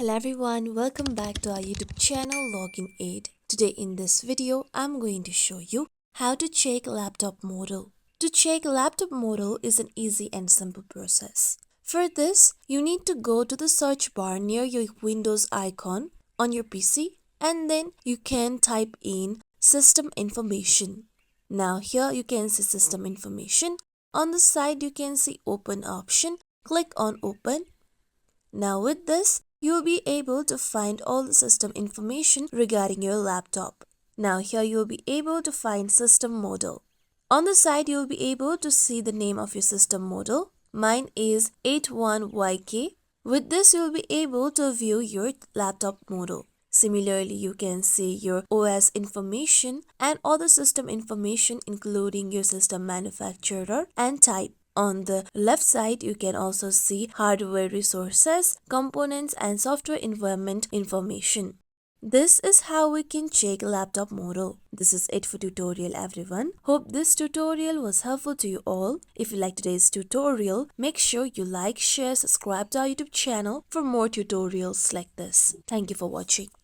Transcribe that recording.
Hello everyone, welcome back to our YouTube channel Login Aid. Today in this video, I'm going to show you how to check laptop model. To check laptop model is an easy and simple process. For this, you need to go to the search bar near your Windows icon on your PC and then you can type in system information. Now here you can see system information. On the side you can see open option. Click on open. Now with this, you will be able to find all the system information regarding your laptop. Now here you will be able to find system model. On the side you will be able to see the name of your system model. Mine is 81YK. With this you will be able to view your laptop model. Similarly, you can see your OS information and other system information including your system manufacturer and type. On the left side, you can also see hardware resources, components and software environment information. This is how we can check laptop model. This is it for tutorial everyone. Hope this tutorial was helpful to you all. If you like today's tutorial, make sure you like, share, subscribe to our YouTube channel for more tutorials like this. Thank you for watching.